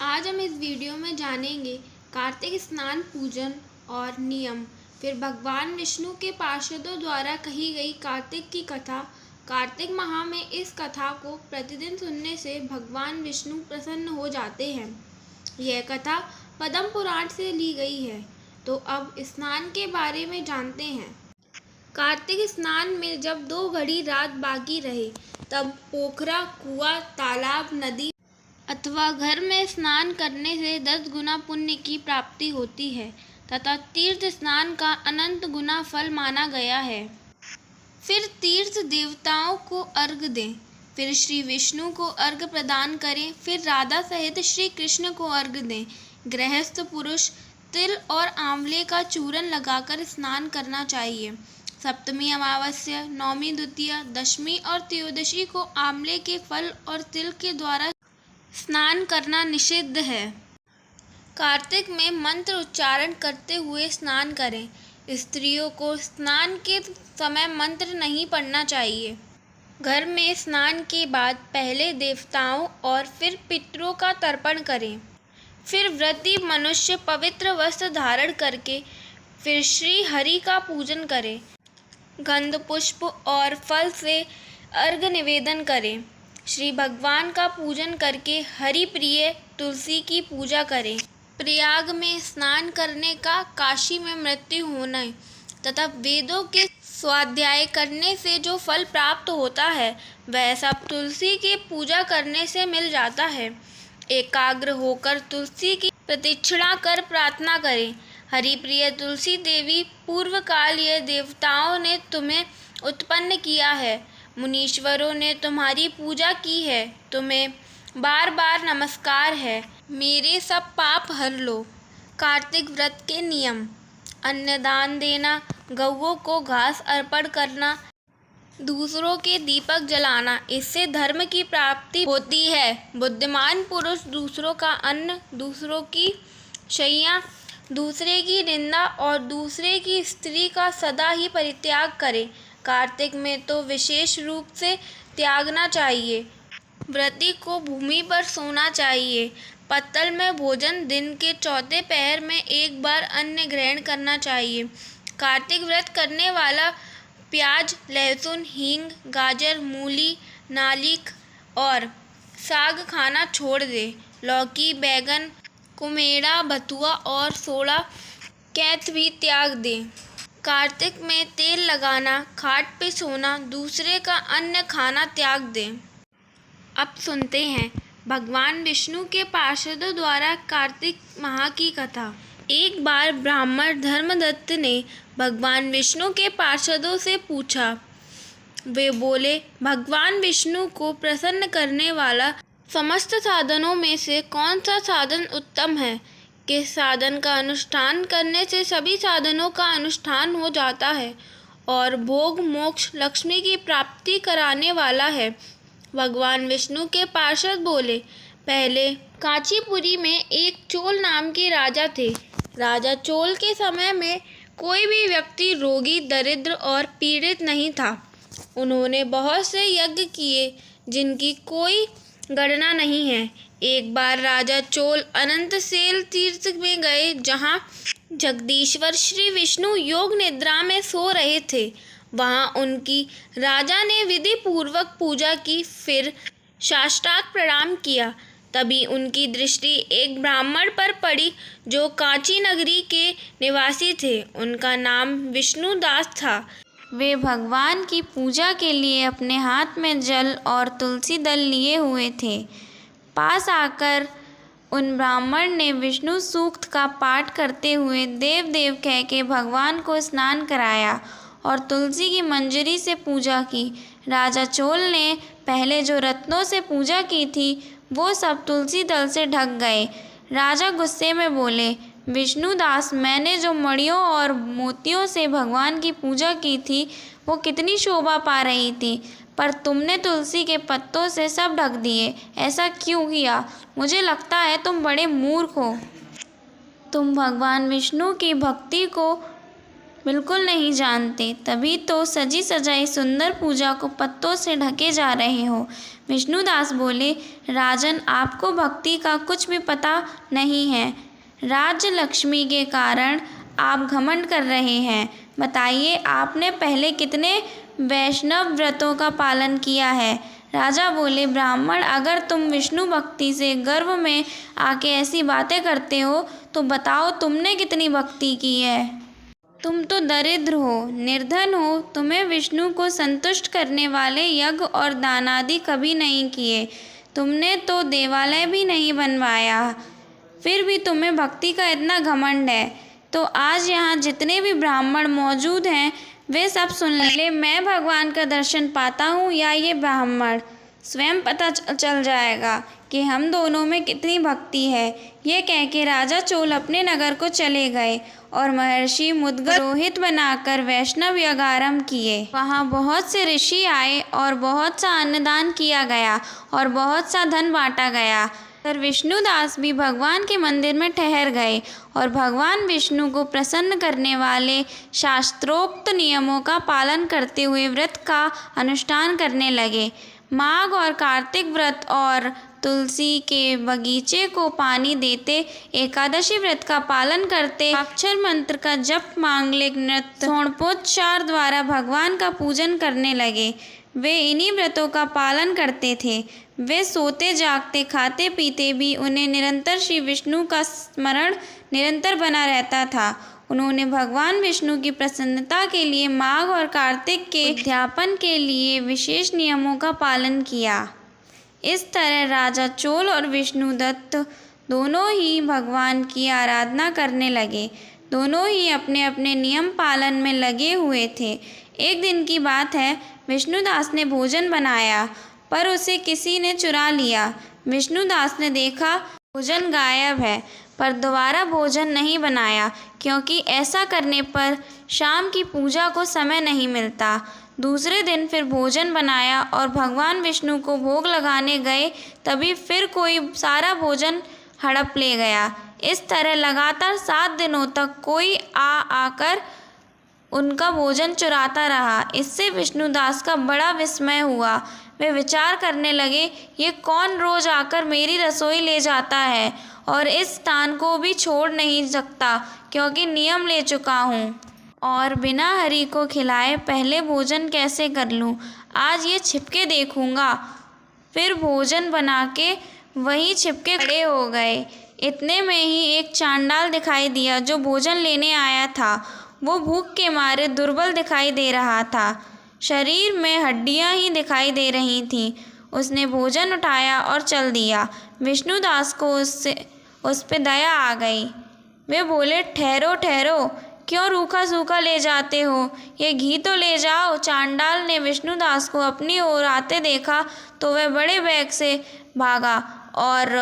आज हम इस वीडियो में जानेंगे कार्तिक स्नान पूजन और नियम, फिर भगवान विष्णु के पार्षदों द्वारा कही गई कार्तिक की कथा। कार्तिक माह में इस कथा को प्रतिदिन सुनने से भगवान विष्णु प्रसन्न हो जाते हैं। यह कथा पद्म पुराण से ली गई है। तो अब स्नान के बारे में जानते हैं। कार्तिक स्नान में जब 2 घड़ी रात बाकी रहे, तब पोखरा, कुआं, तालाब, नदी अथवा घर में स्नान करने से 10 गुना पुण्य की प्राप्ति होती है तथा तीर्थ स्नान का अनंत गुना फल माना गया है। फिर तीर्थ देवताओं को अर्घ दें, फिर श्री विष्णु को अर्घ प्रदान करें, फिर राधा सहित श्री कृष्ण को अर्घ दें। गृहस्थ पुरुष तिल और आंवले का चूर्ण लगाकर स्नान करना चाहिए। सप्तमी, अमावस्या, नौमी, द्वितीया, दशमी और त्रयोदशी को आंवले के फल और तिल के द्वारा स्नान करना निषिद्ध है। कार्तिक में मंत्र उच्चारण करते हुए स्नान करें। स्त्रियों को स्नान के समय मंत्र नहीं पढ़ना चाहिए। घर में स्नान के बाद पहले देवताओं और फिर पितरों का तर्पण करें। फिर व्रती मनुष्य पवित्र वस्त्र धारण करके फिर श्री हरि का पूजन करें। गंध, पुष्प और फल से अर्घ निवेदन करें। श्री भगवान का पूजन करके हरि प्रिय तुलसी की पूजा करें। प्रयाग में स्नान करने का, काशी में मृत्यु होने तथा वेदों के स्वाध्याय करने से जो फल प्राप्त होता है, वह सब तुलसी की पूजा करने से मिल जाता है। एकाग्र होकर तुलसी की प्रदक्षिणा कर प्रार्थना करें। हरि प्रिय तुलसी देवी, पूर्व काल ये देवताओं ने तुम्हें उत्पन्न किया है। मुनीश्वरों ने तुम्हारी पूजा की है। तुम्हें बार बार नमस्कार है। मेरे सब पाप हर लो। कार्तिक व्रत के नियम: अन्नदान देना, गौओं को घास अर्पण करना, दूसरों के दीपक जलाना, इससे धर्म की प्राप्ति होती है। बुद्धिमान पुरुष दूसरों का अन्न, दूसरों की शैया, दूसरे की निंदा और दूसरे की स्त्री का सदा ही परित्याग करे। कार्तिक में तो विशेष रूप से त्यागना चाहिए। व्रती को भूमि पर सोना चाहिए। पत्तल में भोजन, दिन के चौथे पहर में एक बार अन्न ग्रहण करना चाहिए। कार्तिक व्रत करने वाला प्याज, लहसुन, हींग, गाजर, मूली, नालिक और साग खाना छोड़ दे। लौकी, बैगन, कुमेड़ा, बथुआ और सोड़ा कैथ भी त्याग दें। कार्तिक में तेल लगाना, खाट पे सोना, दूसरे का अन्न खाना त्याग दें। अब सुनते हैं भगवान विष्णु के पार्षदों द्वारा कार्तिक माह की कथा। एक बार ब्राह्मण धर्मदत्त ने भगवान विष्णु के पार्षदों से पूछा। वे बोले, भगवान विष्णु को प्रसन्न करने वाला समस्त साधनों में से कौन सा साधन उत्तम है? किस साधन का अनुष्ठान करने से सभी साधनों का अनुष्ठान हो जाता है और भोग, मोक्ष, लक्ष्मी की प्राप्ति कराने वाला है? भगवान विष्णु के पार्षद बोले, पहले कांचीपुरी में एक चोल नाम के राजा थे। राजा चोल के समय में कोई भी व्यक्ति रोगी, दरिद्र और पीड़ित नहीं था। उन्होंने बहुत से यज्ञ किए जिनकी कोई गणना नहीं है। एक बार राजा चोल अनंतसेल तीर्थ में गए, जहाँ जगदीश्वर श्री विष्णु योग निद्रा में सो रहे थे। वहाँ उनकी राजा ने विधि पूर्वक पूजा की, फिर साष्टांग प्रणाम किया। तभी उनकी दृष्टि एक ब्राह्मण पर पड़ी जो कांची नगरी के निवासी थे। उनका नाम विष्णुदास था। वे भगवान की पूजा के लिए अपने हाथ में जल और तुलसी दल लिए हुए थे। पास आकर उन ब्राह्मण ने विष्णु सूक्त का पाठ करते हुए देव देव कह के भगवान को स्नान कराया और तुलसी की मंजरी से पूजा की। राजा चोल ने पहले जो रत्नों से पूजा की थी, वो सब तुलसी दल से ढक गए। राजा गुस्से में बोले, विष्णुदास, मैंने जो मणियों और मोतियों से भगवान की पूजा की थी, वो कितनी शोभा पा रही थी, पर तुमने तुलसी के पत्तों से सब ढक दिए। ऐसा क्यों किया? मुझे लगता है तुम बड़े मूर्ख हो। तुम भगवान विष्णु की भक्ति को बिल्कुल नहीं जानते, तभी तो सजी सजाई सुंदर पूजा को पत्तों से ढके जा रहे हो। विष्णुदास बोले, राजन, आपको भक्ति का कुछ भी पता नहीं है। राज्य लक्ष्मी के कारण आप घमंड कर रहे हैं। बताइए, आपने पहले कितने वैष्णव व्रतों का पालन किया है? राजा बोले, ब्राह्मण, अगर तुम विष्णु भक्ति से गर्व में आके ऐसी बातें करते हो तो बताओ तुमने कितनी भक्ति की है। तुम तो दरिद्र हो, निर्धन हो, तुम्हें विष्णु को संतुष्ट करने वाले यज्ञ और दान आदि कभी नहीं किए, तुमने तो देवालय भी नहीं बनवाया, फिर भी तुम्हें भक्ति का इतना घमंड है। तो आज यहाँ जितने भी ब्राह्मण मौजूद हैं वे सब सुन ले, मैं भगवान का दर्शन पाता हूँ या ये ब्राह्मण, स्वयं पता चल जाएगा कि हम दोनों में कितनी भक्ति है। ये कह के राजा चोल अपने नगर को चले गए और महर्षि मुद्गल पुरोहित बनाकर वैष्णव यज्ञ आरंभ किए। वहाँ बहुत से ऋषि आए और बहुत सा अन्नदान किया गया और बहुत सा धन बांटा गया। पर विष्णुदास भी भगवान के मंदिर में ठहर गए और भगवान विष्णु को प्रसन्न करने वाले शास्त्रोक्त नियमों का पालन करते हुए व्रत का अनुष्ठान करने लगे। माघ और कार्तिक व्रत और तुलसी के बगीचे को पानी देते, एकादशी व्रत का पालन करते, अक्षर मंत्र का जप, मांगलिक नृत्य, षोडशोपचार द्वारा भगवान का पूजन करने लगे। वे इन्हीं व्रतों का पालन करते थे। वे सोते जागते, खाते पीते भी उन्हें निरंतर श्री विष्णु का स्मरण निरंतर बना रहता था। उन्होंने भगवान विष्णु की प्रसन्नता के लिए माघ और कार्तिक के उद्यापन के लिए विशेष नियमों का पालन किया। इस तरह राजा चोल और विष्णुदत्त दोनों ही भगवान की आराधना करने लगे। दोनों ही अपने अपने नियम पालन में लगे हुए थे। एक दिन की बात है, विष्णुदास ने भोजन बनाया पर उसे किसी ने चुरा लिया। विष्णुदास ने देखा भोजन गायब है, पर दोबारा भोजन नहीं बनाया, क्योंकि ऐसा करने पर शाम की पूजा को समय नहीं मिलता। दूसरे दिन फिर भोजन बनाया और भगवान विष्णु को भोग लगाने गए, तभी फिर कोई सारा भोजन हड़प ले गया। इस तरह लगातार 7 दिनों तक कोई आकर उनका भोजन चुराता रहा। इससे विष्णुदास का बड़ा विस्मय हुआ। वे विचार करने लगे, ये कौन रोज आकर मेरी रसोई ले जाता है और इस स्थान को भी छोड़ नहीं सकता, क्योंकि नियम ले चुका हूँ और बिना हरि को खिलाए पहले भोजन कैसे कर लूँ। आज ये छिपके देखूँगा। फिर भोजन बना के वहीं छिपके खड़े हो गए। इतने में ही एक चांडाल दिखाई दिया जो भोजन लेने आया था। वो भूख के मारे दुर्बल दिखाई दे रहा था, शरीर में हड्डियां ही दिखाई दे रही थीं। उसने भोजन उठाया और चल दिया। विष्णुदास को उस पे दया आ गई। वे बोले, ठहरो ठहरो, क्यों रूखा सूखा ले जाते हो, ये घी तो ले जाओ। चांडाल ने विष्णुदास को अपनी ओर आते देखा तो वह बड़े वेग से भागा और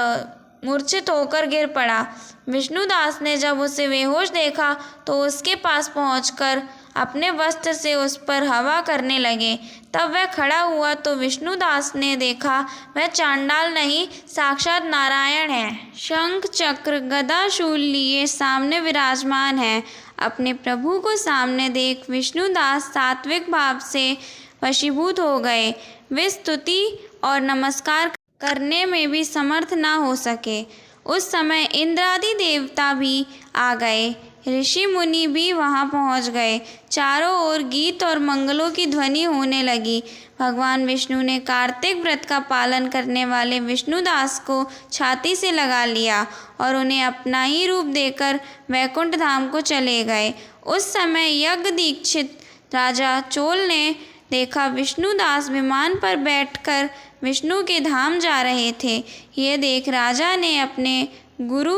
मूर्छित होकर गिर पड़ा। विष्णुदास ने जब उसे बेहोश देखा तो उसके पास पहुंचकर अपने वस्त्र से उस पर हवा करने लगे। तब वह खड़ा हुआ तो विष्णुदास ने देखा वह चांडाल नहीं, साक्षात नारायण है। शंख चक्र गदा शूल लिए सामने विराजमान है। अपने प्रभु को सामने देख विष्णुदास सात्विक भाव से वशीभूत हो गए। वे स्तुति और नमस्कार करने में भी समर्थ न हो सके। उस समय इंद्रादि देवता भी आ गए, ऋषि मुनि भी वहां पहुंच गए। चारों ओर गीत और मंगलों की ध्वनि होने लगी। भगवान विष्णु ने कार्तिक व्रत का पालन करने वाले विष्णुदास को छाती से लगा लिया और उन्हें अपना ही रूप देकर वैकुंठ धाम को चले गए। उस समय यज्ञ दीक्षित राजा चोल ने देखा विष्णुदास विमान पर बैठकर विष्णु के धाम जा रहे थे। ये देख राजा ने अपने गुरु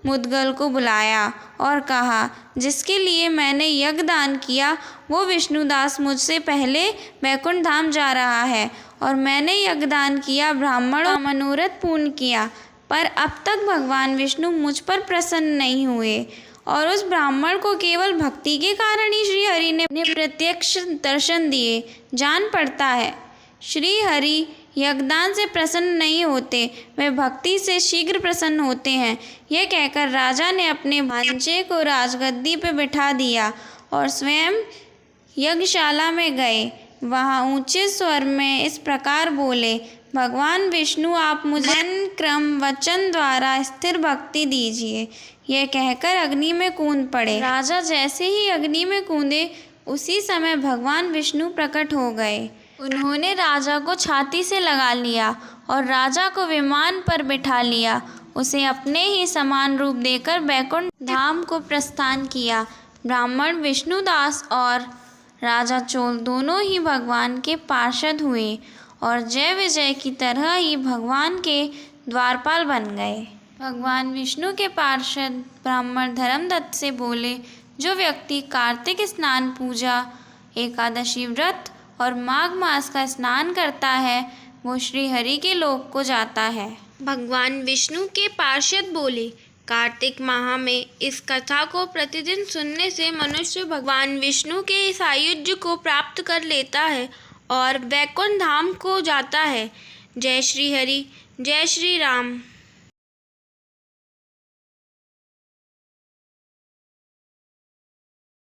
मुद्गल को बुलाया और कहा, जिसके लिए मैंने यज्ञ दान किया वो विष्णुदास मुझसे पहले वैकुंठ धाम जा रहा है और मैंने यज्ञ दान किया, ब्राह्मणों का मनोरथ पूर्ण किया, पर अब तक भगवान विष्णु मुझ पर प्रसन्न नहीं हुए और उस ब्राह्मण को केवल भक्ति के कारण ही श्री हरि ने प्रत्यक्ष दर्शन दिए। जान पड़ता है श्री हरि यज्ञदान से प्रसन्न नहीं होते, वे भक्ति से शीघ्र प्रसन्न होते हैं। यह कहकर राजा ने अपने भांजे को राजगद्दी पर बिठा दिया और स्वयं यज्ञशाला में गए। वहाँ ऊंचे स्वर में इस प्रकार बोले, भगवान विष्णु आप मुझे मन क्रम वचन द्वारा स्थिर भक्ति दीजिए। यह कहकर अग्नि में कूद पड़े। राजा जैसे ही अग्नि में कूदे उसी समय भगवान विष्णु प्रकट हो गए। उन्होंने राजा को छाती से लगा लिया और राजा को विमान पर बिठा लिया। उसे अपने ही समान रूप देकर बैकुंठ धाम को प्रस्थान किया। ब्राह्मण विष्णुदास और राजा चोल दोनों ही भगवान के पार्षद हुए और जय विजय की तरह ही भगवान के द्वारपाल बन गए। भगवान विष्णु के पार्षद ब्राह्मण धर्मदत्त से बोले, जो व्यक्ति कार्तिक स्नान, पूजा, एकादशी व्रत और माघ मास का स्नान करता है वो श्री हरि के लोक को जाता है। भगवान विष्णु के पार्षद बोले, कार्तिक माह में इस कथा को प्रतिदिन सुनने से मनुष्य भगवान विष्णु के सायुज्य को प्राप्त कर लेता है और वैकुंठ धाम को जाता है। जय श्री हरि, जय श्री राम।